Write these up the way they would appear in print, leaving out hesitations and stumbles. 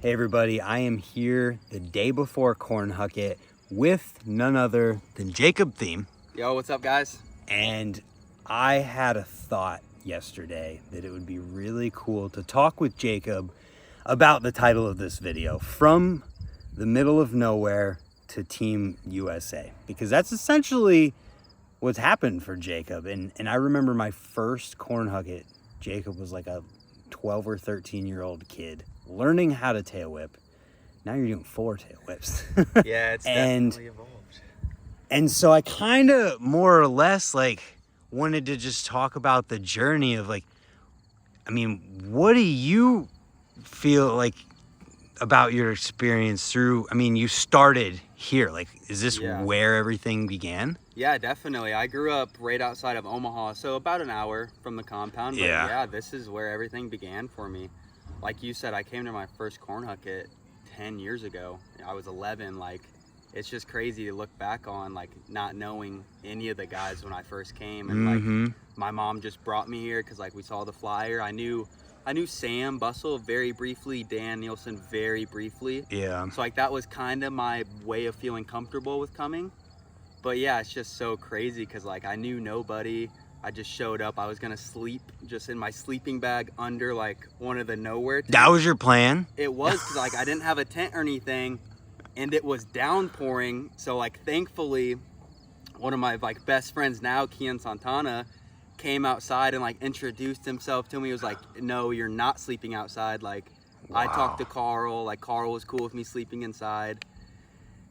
Hey everybody, I am here the day before Cornhucket with none other than Jacob Thiem. Yo, what's up guys? And I had a thought yesterday that it would be really cool to talk with Jacob about the title of this video, From the Middle of Nowhere to Team USA, because that's essentially what's happened for Jacob. And I remember my first Cornhucket, Jacob was like a 12 or 13-year-old kid learning how to tail whip. Now you're doing 4 tail whips. Yeah, it's definitely evolved. And so I kind of more or less like wanted to just talk about the journey of like, I mean, what do you feel like about your experience through, I mean, you started here, like, is this where everything began? Yeah, definitely. I grew up right outside of Omaha, so about an hour from the compound. But yeah, this is where everything began for me. Like you said, I came to my first Cornhucket 10 years ago. I was 11. Like, it's just crazy to look back on, like, not knowing any of the guys when I first came. And like, my mom just brought me here because like we saw the flyer. I knew Sam Bussell very briefly, Dan Nielsen very briefly. Yeah. So like that was kind of my way of feeling comfortable with coming. But yeah, it's just so crazy because like I knew nobody. I just showed up. I was gonna sleep just in my sleeping bag under like one of the Nowear tents. That was your plan? It was, because like I didn't have a tent or anything, and it was downpouring. So like thankfully, one of my like best friends now, Kian Santana, came outside and like introduced himself to me. He was like, "No, you're not sleeping outside." Like, wow. I talked to Karl. Like Karl was cool with me sleeping inside.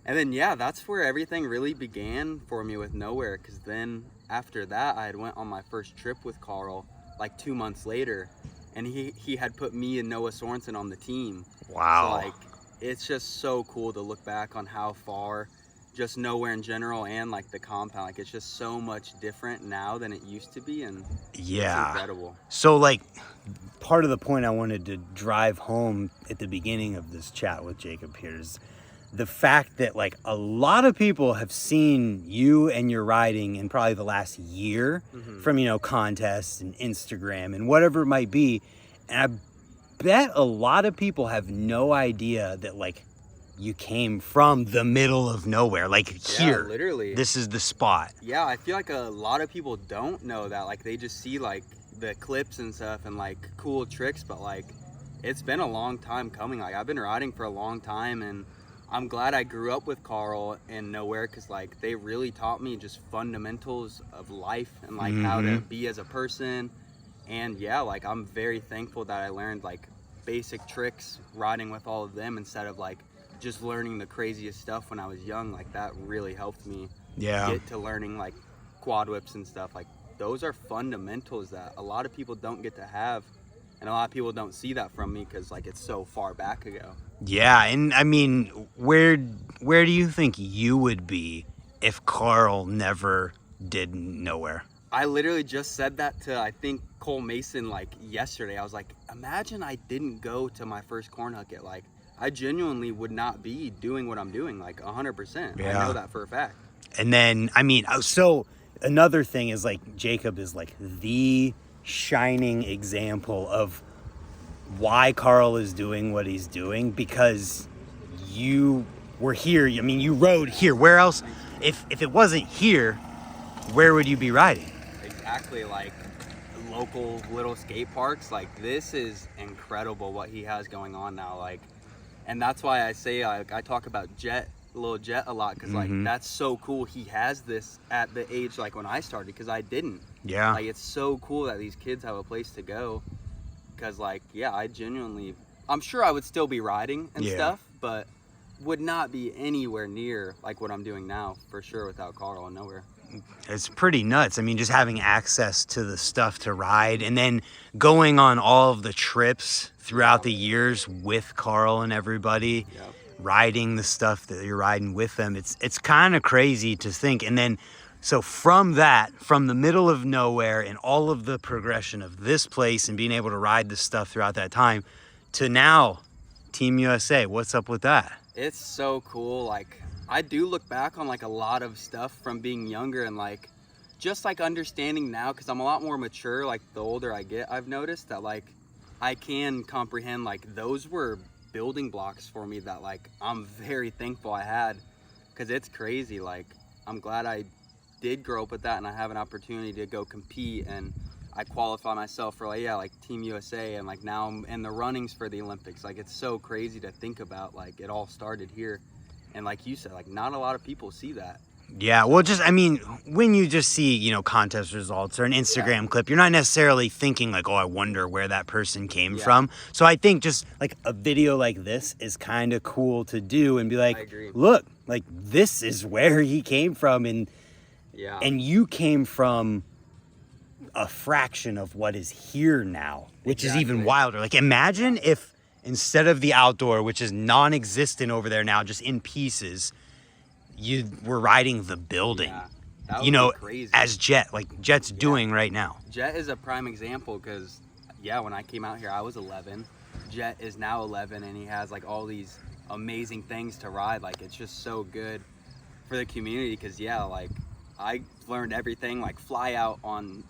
And then yeah, that's where everything really began for me with Nowear. Because then after that, I had went on my first trip with Karl like 2 months later, and he had put me and Noah Sorensen on the team. Wow. So like, it's just so cool to look back on how far just Nowear in general and like the compound, like it's just so much different now than it used to be, and yeah, it's incredible. So like, part of the point I wanted to drive home at the beginning of this chat with Jacob here is the fact that like a lot of people have seen you and your riding in probably the last year from, you know, contests and Instagram and whatever it might be. And I bet a lot of people have no idea that like you came from the middle of nowhere, like here. Yeah, literally. This is the spot. Yeah, I feel like a lot of people don't know that. Like they just see like the clips and stuff and like cool tricks, but like it's been a long time coming. Like I've been riding for a long time, and I'm glad I grew up with Karl and Nowear, because like they really taught me just fundamentals of life and like how to be as a person. And yeah, like I'm very thankful that I learned like basic tricks riding with all of them instead of like just learning the craziest stuff when I was young. Like that really helped me get to learning like quad whips and stuff. Like those are fundamentals that a lot of people don't get to have, and a lot of people don't see that from me because like it's so far back ago. Yeah, and I mean, where do you think you would be if Karl never did Nowear? I literally just said that to, I think, Cole Mason like yesterday. I was like, imagine I didn't go to my first Cornhucket. Like I genuinely would not be doing what I'm doing, like 100%. Yeah. I know that for a fact. And then, I mean, so another thing is like Jacob is like the shining example of why Karl is doing what he's doing, because you were here. I mean, you rode here. Where else? If it wasn't here, where would you be riding? Exactly, like local little skate parks. Like this is incredible what he has going on now. Like, and that's why I say I talk about Lil Jet a lot, because like that's so cool. He has this at the age like when I started, because I didn't. Yeah. Like it's so cool that these kids have a place to go. Because like, yeah, I genuinely, I'm sure I would still be riding and stuff, but would not be anywhere near like what I'm doing now for sure without Karl and Nowear. It's pretty nuts. I mean, just having access to the stuff to ride, and then going on all of the trips throughout the years with Karl and everybody, riding the stuff that you're riding with them. It's kind of crazy to think. And then, so from that, from the middle of nowhere and all of the progression of this place and being able to ride this stuff throughout that time to now, Team USA, what's up with that? It's so cool. Like, I do look back on like a lot of stuff from being younger and like just like understanding now, because I'm a lot more mature. Like the older I get, I've noticed that like I can comprehend like those were building blocks for me that like I'm very thankful I had, because it's crazy. Like I'm glad I did grow up with that, and I have an opportunity to go compete, and I qualify myself for like Team USA, and like now I'm in the runnings for the Olympics. Like it's so crazy to think about, like it all started here. And like you said, like not a lot of people see that. Yeah, well, just, I mean, when you just see, you know, contest results or an Instagram clip, you're not necessarily thinking like, oh, I wonder where that person came from. So I think just like a video like this is kind of cool to do and be like, look, like this is where he came from. And you came from a fraction of what is here now, which is even wilder. Like imagine if instead of the outdoor, which is non-existent over there now, just in pieces, you were riding the building, that would you know, be crazy. as Jet's doing right now. Jet is a prime example, because when I came out here, I was 11. Jet is now 11, and he has like all these amazing things to ride. Like it's just so good for the community, because like I learned everything, like fly out on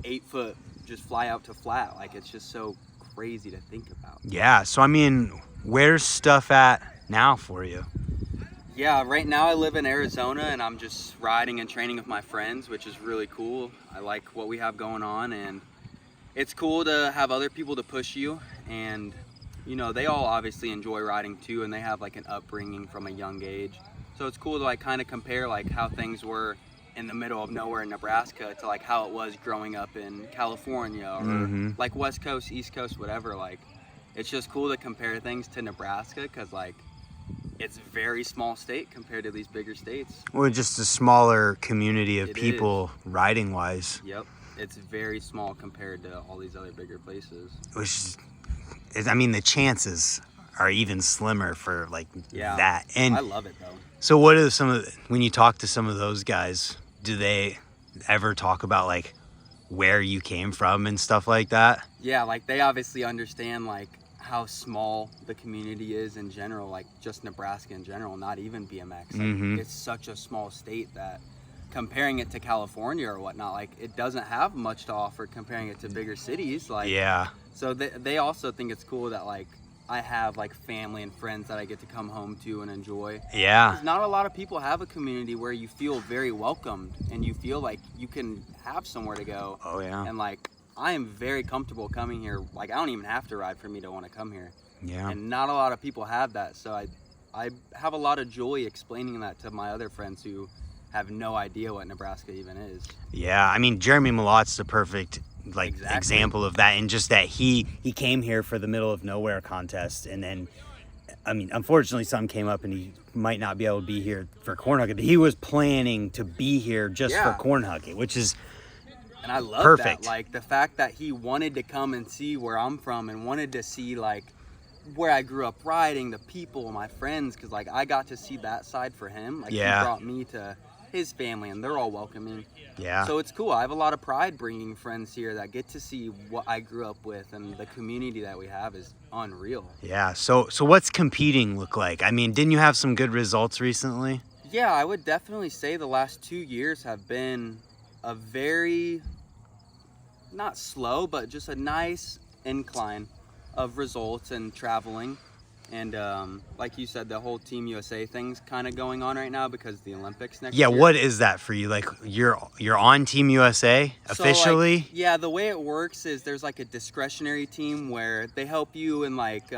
8 foot, just fly out to flat. Like it's just so crazy to think about. Yeah, so I mean, where's stuff at now for you? Yeah, right now I live in Arizona, and I'm just riding and training with my friends, which is really cool. I like what we have going on, and it's cool to have other people to push you. And you know, they all obviously enjoy riding too, and they have like an upbringing from a young age. So it's cool to like kind of compare like how things were in the middle of nowhere in Nebraska to like how it was growing up in California, or like West Coast, East Coast, whatever. Like it's just cool to compare things to Nebraska, because like it's a very small state compared to these bigger states. Well, just a smaller community of people riding wise. Yep, it's very small compared to all these other bigger places. Which is, I mean, the chances are even slimmer for like that. And I love it though. So what are when you talk to some of those guys, do they ever talk about like where you came from and stuff like that? Yeah, like they obviously understand like how small the community is in general, like just Nebraska in general, not even BMX. Like, it's such a small state that comparing it to California or whatnot, like it doesn't have much to offer comparing it to bigger cities. Like so they also think it's cool that like I have like family and friends that I get to come home to and enjoy. Yeah. Because not a lot of people have a community where you feel very welcomed and you feel like you can have somewhere to go. Oh yeah. And like I am very comfortable coming here. Like I don't even have to ride for me to want to come here. Yeah. And not a lot of people have that. So I have a lot of joy explaining that to my other friends who have no idea what Nebraska even is. Yeah, I mean Jeremy Malotte's the perfect example of that, and just that he came here for the middle of nowhere contest, and then I mean unfortunately something came up and he might not be able to be here for corn hugging, but he was planning to be here just for corn hugging, which is and I love perfect. That, like the fact that he wanted to come and see where I'm from and wanted to see like where I grew up riding, the people, my friends, because like I got to see that side for him. Like he brought me to his family, and they're all welcoming. Yeah. So it's cool. I have a lot of pride bringing friends here that get to see what I grew up with, and the community that we have is unreal. Yeah. So what's competing look like? I mean, didn't you have some good results recently? Yeah, I would definitely say the last 2 years have been a very, not slow, but just a nice incline of results and traveling. And like you said, the whole Team USA thing's kind of going on right now because of the Olympics next year. Yeah, what is that for you? Like you're on Team USA officially? So, like, the way it works is there's like a discretionary team where they help you in like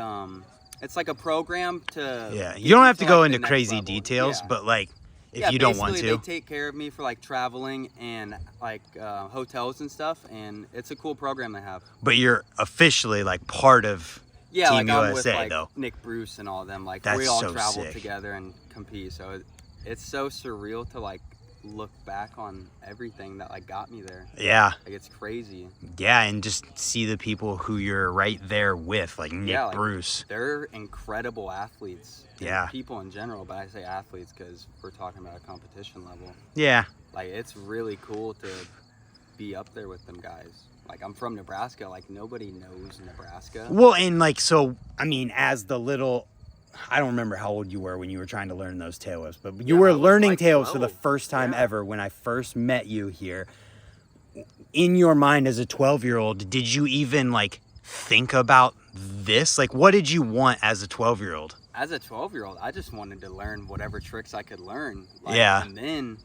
it's like a program to you don't have to go like into crazy details, but like if you don't want to. They take care of me for like traveling and like hotels and stuff, and it's a cool program they have. But you're officially like part of Team like USA, I'm with like though. Nick Bruce and all of them. Like That's we all so travel sick. together and compete. So it's so surreal to like look back on everything that like got me there. Yeah. Like it's crazy. Yeah, and just see the people who you're right there with, like Nick Bruce. They're incredible athletes. Yeah. People in general, but I say athletes because we're talking about a competition level. Yeah. Like it's really cool to be up there with them guys. Like I'm from Nebraska, like nobody knows Nebraska. Well, and like, so, I mean, as the little, I don't remember how old you were when you were trying to learn those tail whips, but you were learning like tail whips for the first time ever when I first met you here. In your mind as a 12-year-old, did you even like think about this? Like, what did you want as a 12-year-old? As a 12-year-old, I just wanted to learn whatever tricks I could learn. Yeah. And then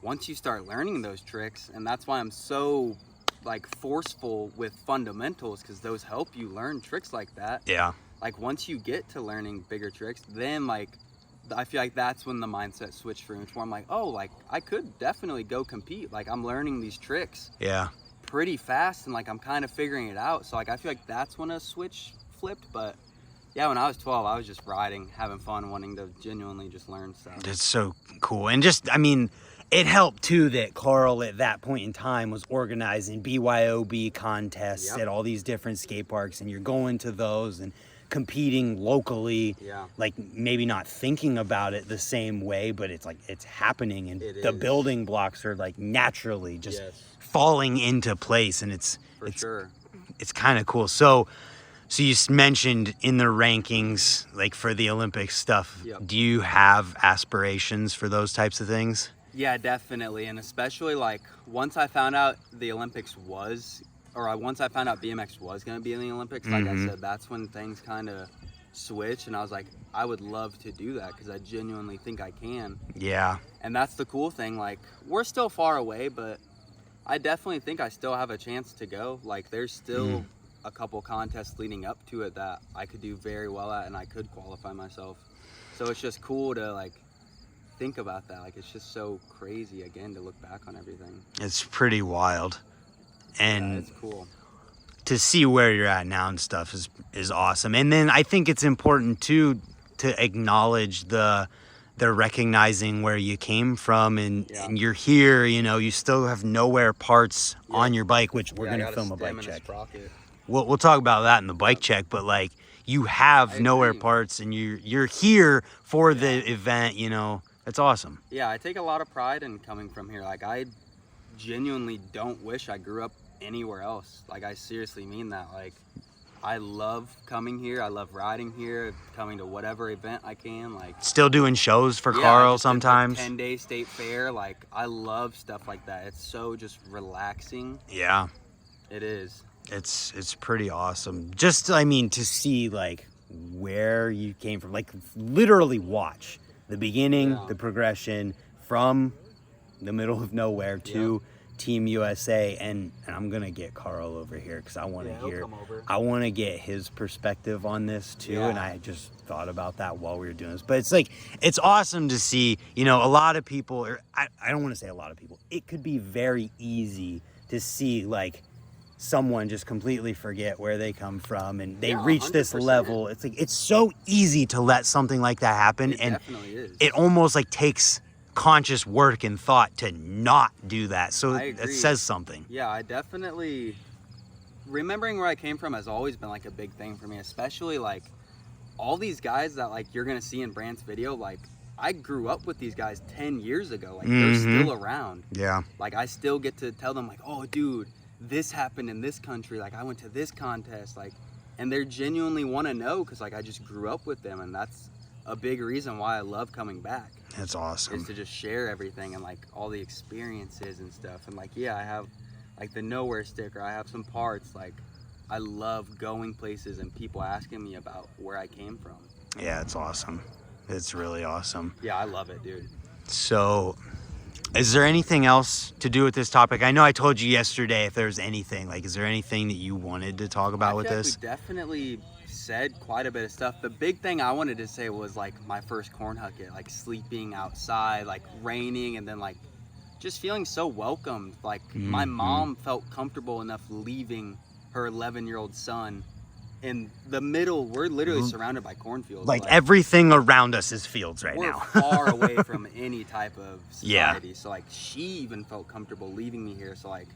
once you start learning those tricks, and that's why I'm so like forceful with fundamentals, because those help you learn tricks like that. Yeah. Like once you get to learning bigger tricks, then like I feel like that's when the mindset switched for me, where I'm like, oh, like I could definitely go compete. Like I'm learning these tricks Yeah. pretty fast, and like I'm kind of figuring it out. So like I feel like that's when a switch flipped. But yeah, when I was 12, I was just riding, having fun, wanting to genuinely just learn stuff. It's so cool. And just, I mean, it helped too that Karl at that point in time was organizing BYOB contests at all these different skate parks, and you're going to those and competing locally. Yeah. Like maybe not thinking about it the same way, but it's like it's happening, and the is. building blocks are like naturally just falling into place, and it's kind of cool. So you mentioned in the rankings, like for the Olympic stuff, do you have aspirations for those types of things? Yeah, definitely. And especially like once I found out the Olympics once I found out BMX was going to be in the Olympics, like I said, that's when things kind of switched. And I was like, I would love to do that because I genuinely think I can. Yeah. And that's the cool thing. Like we're still far away, but I definitely think I still have a chance to go. Like there's still a couple contests leading up to it that I could do very well at, and I could qualify myself. So it's just cool to like think about that. Like it's just so crazy again to look back on everything. It's pretty wild. And it's cool to see where you're at now and stuff is awesome. And then I think it's important too to acknowledge the recognizing where you came from, and you're here, you know, you still have Nowear parts on your bike, which we're gonna film a bike check. We'll talk about that in the bike check, but like you have Nowear parts, and you're here for the event, you know. That's awesome. Yeah, I take a lot of pride in coming from here. Like I genuinely don't wish I grew up anywhere else. Like I seriously mean that. Like I love coming here. I love riding here, coming to whatever event I can. Like still doing shows for Karl sometimes. 10-day state fair. Like I love stuff like that. It's so just relaxing. Yeah. It is. It's pretty awesome. Just, I mean, to see like where you came from, like literally watch the beginning, the progression from the middle of nowhere to Team USA, and I'm gonna get Karl over here because I want to I want to get his perspective on this too. And I just thought about that while we were doing this. But it's like, it's awesome to see, you know, a lot of people, or I don't want to say a lot of people, it could be very easy to see like someone just completely forget where they come from, and they reach 100%. This level. It's like, it's so easy to let something like that happen. It definitely is. It almost like takes conscious work and thought to not do that. So it says something. Yeah, I definitely, remembering where I came from has always been like a big thing for me, especially like all these guys that like you're gonna see in Brant's video. Like I grew up with these guys 10 years ago. Like they're still around. Yeah. Like I still get to tell them like, oh dude, this happened in this country. Like I went to this contest. Like, and they're genuinely want to know because like I just grew up with them, and that's a big reason why I love coming back. That's awesome. Is to just share everything and like all the experiences and stuff. And like, yeah, I have like the Nowear sticker. I have some parts. Like I love going places and people asking me about where I came from. Yeah, it's awesome. It's really awesome. Yeah, I love it, dude. So is there anything else to do with this topic? I know I told you yesterday if there's anything, like, is there anything that you wanted to talk about with this? We definitely said quite a bit of stuff. The big thing I wanted to say was like my first corn hucket, like sleeping outside, like raining, and then like just feeling so welcomed. Like my mom felt comfortable enough leaving her 11-year-old son in the middle. We're literally surrounded by cornfields. Like everything around us is fields right now. We're far away from any type of society. So like she even felt comfortable leaving me here. So like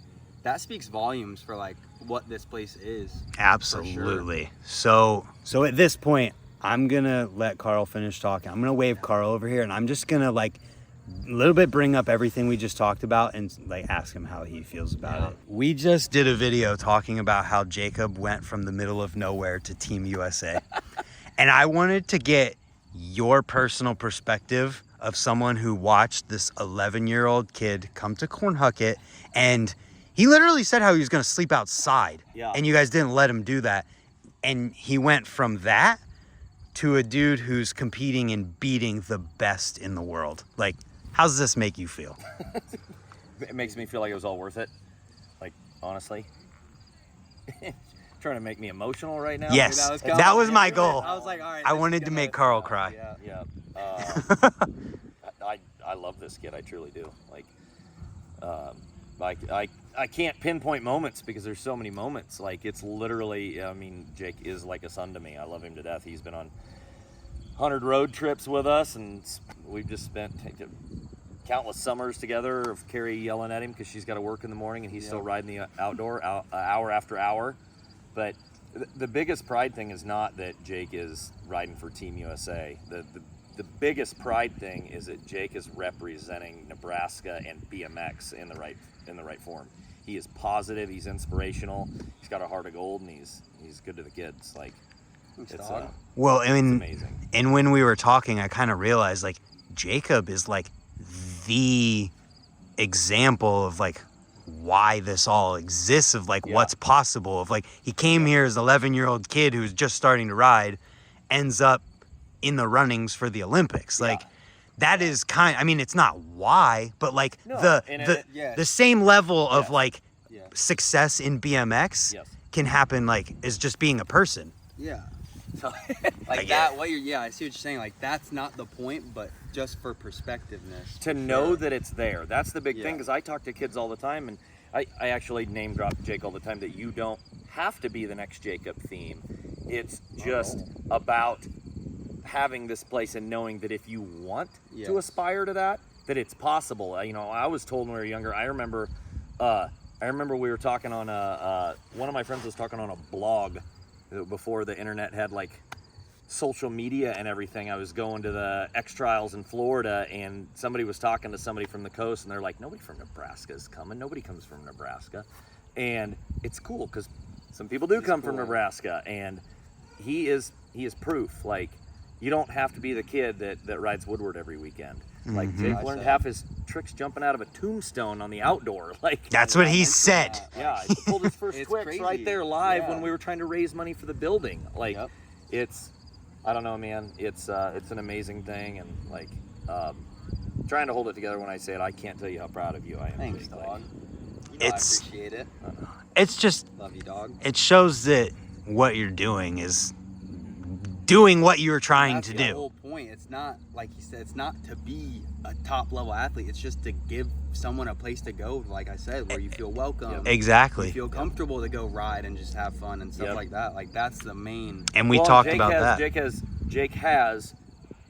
that speaks volumes for like what this place is. Absolutely. Sure. So at this point, I'm gonna let Karl finish talking. I'm gonna wave Karl over here, and I'm just gonna like a little bit bring up everything we just talked about and like ask him how he feels about it. We just did a video talking about how Jacob went from the middle of nowhere to Team USA. And I wanted to get your personal perspective of someone who watched this 11-year-old kid come to Corn Hucket, and he literally said how he was going to sleep outside. Yeah. And you guys didn't let him do that. And he went from that to a dude who's competing and beating the best in the world. Like, how does this make you feel? It makes me feel like it was all worth it. Like, honestly. Trying to make me emotional right now? Yes, that was my goal. I was like, all right. I wanted to make Karl cry. Yeah. I love this kid. I truly do. Like, I can't pinpoint moments because there's so many moments. Like, it's literally, I mean, Jake is like a son to me. I love him to death. He's been on 100 road trips with us, and we've just spent countless summers together of Carrie yelling at him because she's got to work in the morning, and he's still riding the outdoor hour after hour. But the biggest pride thing is not that Jake is riding for Team USA. The biggest pride thing is that Jake is representing Nebraska and BMX in the right form. He is positive. He's inspirational. He's got a heart of gold, and he's good to the kids. Like, it's well, I mean, amazing. And when we were talking, I kind of realized like Jacob is like the example of like why this all exists, of like what's possible, of like he came here as an 11-year-old kid who's just starting to ride, ends up in the runnings for the Olympics. Like that is I mean, it's not why, but like the same level of like success in BMX can happen like is just being a person. Yeah. Like that, I see what you're saying. Like, that's not the point, but just for perspectiveness. To know that it's there. That's the big thing, because I talk to kids all the time, and I actually name drop Jake all the time, that you don't have to be the next Jacob Thiem. It's just about having this place and knowing that if you want to aspire to that it's possible. You know, I was told when we were younger, I remember we were talking on one of my friends was talking on a blog before the internet had like social media and everything. I was going to the X Trials in Florida, and somebody was talking to somebody from the coast, and they're like, nobody from Nebraska is coming. Nobody comes from Nebraska. And it's cool because some people do come from Nebraska, and he is proof. Like, you don't have to be the kid that rides Woodward every weekend. Like, Jake learned half his tricks jumping out of a tombstone on the outdoor. Like, that's what he said. Yeah, he pulled his first Twix crazy. right there live when we were trying to raise money for the building. Like, it's, I don't know, man. It's an amazing thing, and like, trying to hold it together when I say it. I can't tell you how proud of you I am. Thanks, Jake. dog. Like, I appreciate it. It's just, love you, dog. It shows that what you're doing is doing what you're trying to do. The whole point. It's not, like you said, it's not to be a top level athlete. It's just to give someone a place to go, like I said, where you feel welcome. Exactly. You feel comfortable to go ride and just have fun and stuff like that. Like, that's the main. And we talked Jake about that.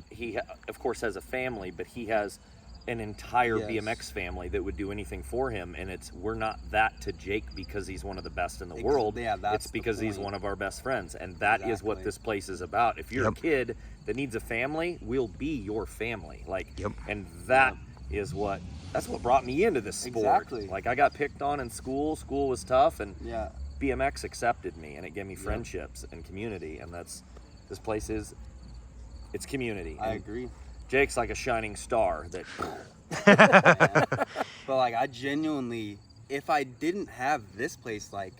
He of course has a family, but he has an entire BMX family that would do anything for him, and we're not that to Jake because he's one of the best in the world. It's because he's one of our best friends, and that is what this place is about. If you're a kid that needs a family, we'll be your family. Like, and that is that's what brought me into this sport. Exactly. Like, I got picked on in school. School was tough, and BMX accepted me, and it gave me friendships and community, and this place is, it's community. I agree. Jake's like a shining star that. But like, I genuinely, if I didn't have this place, like,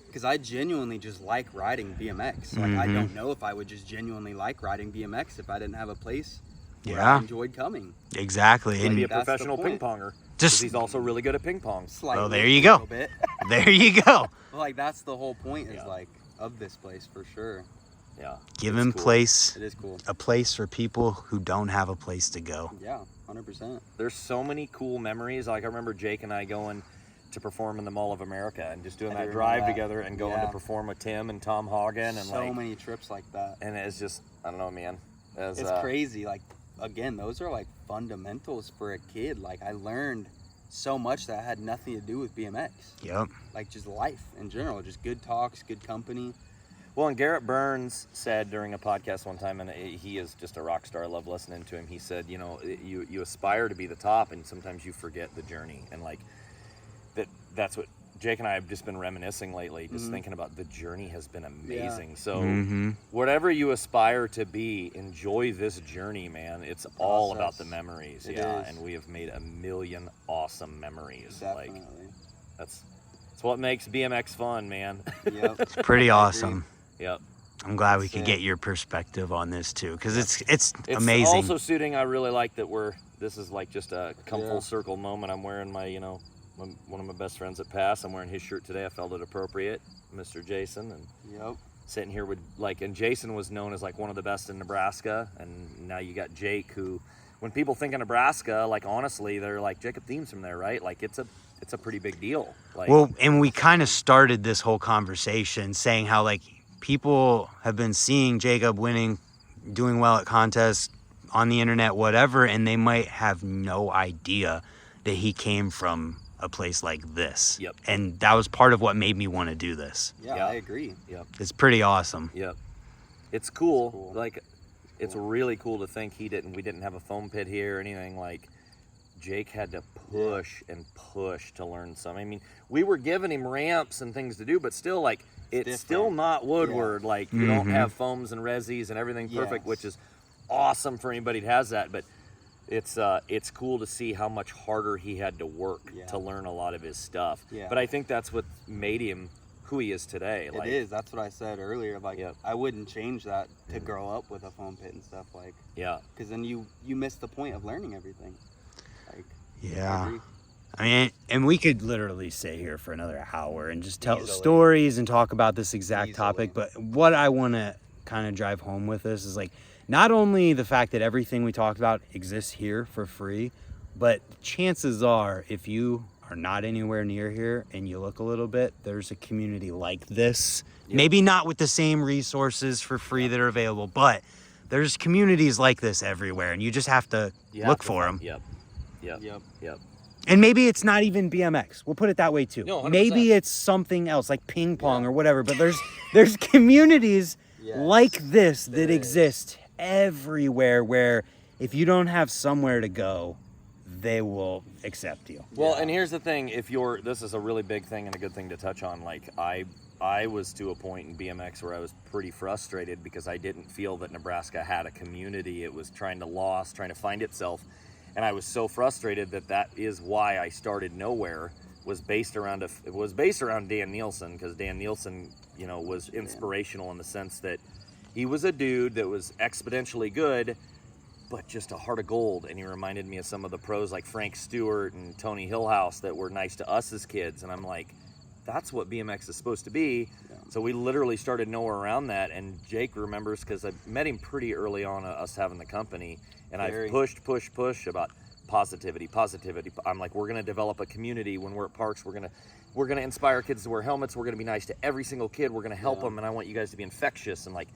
because I genuinely just like riding BMX. Like, I don't know if I would just genuinely like riding BMX if I didn't have a place where I enjoyed coming. Exactly. And be a professional ping ponger. Just, he's also really good at ping pong. Well, there you go. There you go. But like, that's the whole point is like of this place for sure. Yeah. Give him place. It is cool. A place for people who don't have a place to go. Yeah, 100%. There's so many cool memories. Like, I remember Jake and I going to perform in the Mall of America and just doing that drive together and going to perform with Tim and Tom Hagen, and so many trips like that. And it's just, I don't know, man. It's crazy. Like, again, those are like fundamentals for a kid. Like, I learned so much that had nothing to do with BMX. Yep. Like, just life in general, just good talks, good company. Well, and Garrett Burns said during a podcast one time, and he is just a rock star. I love listening to him. He said, you know, you aspire to be the top, and sometimes you forget the journey. And like that's what Jake and I have just been reminiscing lately, just thinking about the journey has been amazing. So whatever you aspire to be, enjoy this journey, man. It's all about the memories. And we have made a million awesome memories. Definitely. Like, that's what makes BMX fun, man. Yep. It's pretty awesome. Yep. I'm glad we That's could it. get your perspective on this too, because it's amazing. Also suiting. I really like that this is like just a come Yeah. full circle moment. I'm wearing my, one of my best friends at Pass. I'm wearing his shirt today. I felt it appropriate, Mr. Jason, and Yep. sitting here with and Jason was known as like one of the best in Nebraska, and now you got Jake, who, when people think of Nebraska, like honestly, they're like Jacob Thiem's from there, right? Like it's a pretty big deal. Like, Well, and we kind of started this whole conversation saying how like people have been seeing Jacob doing well at contests on the internet, whatever, and they might have no idea that he came from a place like this. Yep. And that was part of what made me want to do this. Yeah, Yeah. I agree. Yep. It's pretty awesome. Yep. It's cool. Cool. Like, it's really cool to think we didn't have a foam pit here or anything. Like, Jake had to push and push to learn something. I mean, we were giving him ramps and things to do, but still, like, it's different. still not Woodward. Like, you don't Mhm. have foams and resis and everything perfect, Yes. which is awesome for anybody that has that. But it's cool to see how much harder he had to work Yeah. to learn a lot of his stuff. Yeah. But I think that's what made him who he is today. It is. That's what I said earlier. Like, Yep. I wouldn't change that to grow up with a foam pit and stuff. Like, Yeah. because then you miss the point of learning everything. Like, I Yeah. agree. I mean, and we could literally sit here for another hour and just tell Easily. stories and talk about this exact Easily. topic. But what I want to kind of drive home with this is like, not only the fact that everything we talked about exists here for free, but chances are if you are not anywhere near here and you look a little bit, there's a community like this. Yep. Maybe not with the same resources for free that are available, but there's communities like this everywhere, and you just have to You look have to for find- them. Yep. Yep. Yep. Yep. And maybe it's not even BMX. We'll put it that way too. No, 100%. Maybe it's something else like ping pong or whatever. But there's communities Yes. like this that There is. exist everywhere where if you don't have somewhere to go, they will accept you. Well, Yeah. and here's the thing: this is a really big thing and a good thing to touch on. Like I was to a point in BMX where I was pretty frustrated because I didn't feel that Nebraska had a community. It was trying to find itself, and I was so frustrated that is why I started Nowear. Was based around Dan Nielsen, because Dan Nielsen, was inspirational in the sense that he was a dude that was exponentially good, but just a heart of gold. And he reminded me of some of the pros like Frank Stewart and Tony Hillhouse that were nice to us as kids. And I'm like, that's what BMX is supposed to be. Yeah. So we literally started nowhere around that. And Jake remembers, because I met him pretty early on, us having the company. And Very. I've pushed about positivity. I'm like, we're going to develop a community when we're at parks. We're going to inspire kids to wear helmets. We're going to be nice to every single kid. We're going to help them. And I want you guys to be infectious. And like,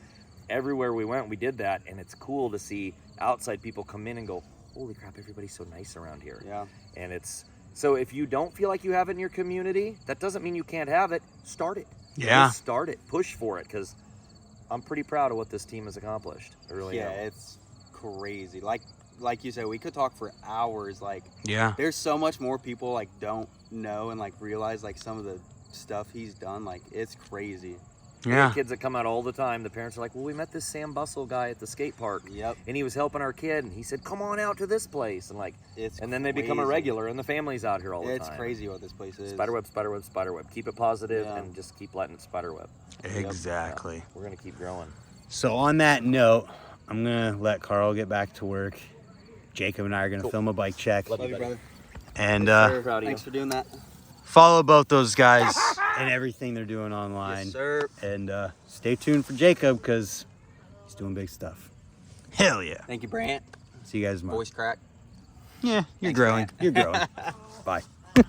everywhere we went, we did that. And it's cool to see outside people come in and go, holy crap, everybody's so nice around here. Yeah. And so if you don't feel like you have it in your community, that doesn't mean you can't have it. Start it. Yeah. Just start it. Push for it, because I'm pretty proud of what this team has accomplished. I really Yeah, am. it's crazy. Like you said, we could talk for hours. Like, Yeah. there's so much more people like don't know and like realize like some of the stuff he's done. Like, it's crazy. We get Yeah. kids that come out all the time. The parents are like, well, we met this Sam Bustle guy at the skate park. Yep. And he was helping our kid, and he said, come on out to this place. And like, It's and then they become a crazy. regular, and the family's out here all the It's time. crazy what this place is. Spiderweb, spiderweb, spiderweb. Keep it positive Yeah. and just keep letting it spiderweb. Exactly. Yeah, we're gonna keep growing. So on that note, I'm going to let Karl get back to work. Jacob and I are going to film a bike check. Love Love you, brother. And Sir, proud of Thanks you. for doing that. follow both those guys and everything they're doing online. Yes, sir. And stay tuned for Jacob because he's doing big stuff. Hell yeah. Thank you, Brant. See you guys tomorrow. Voice crack. Yeah, you're Thanks, growing. Brant. You're growing. Bye.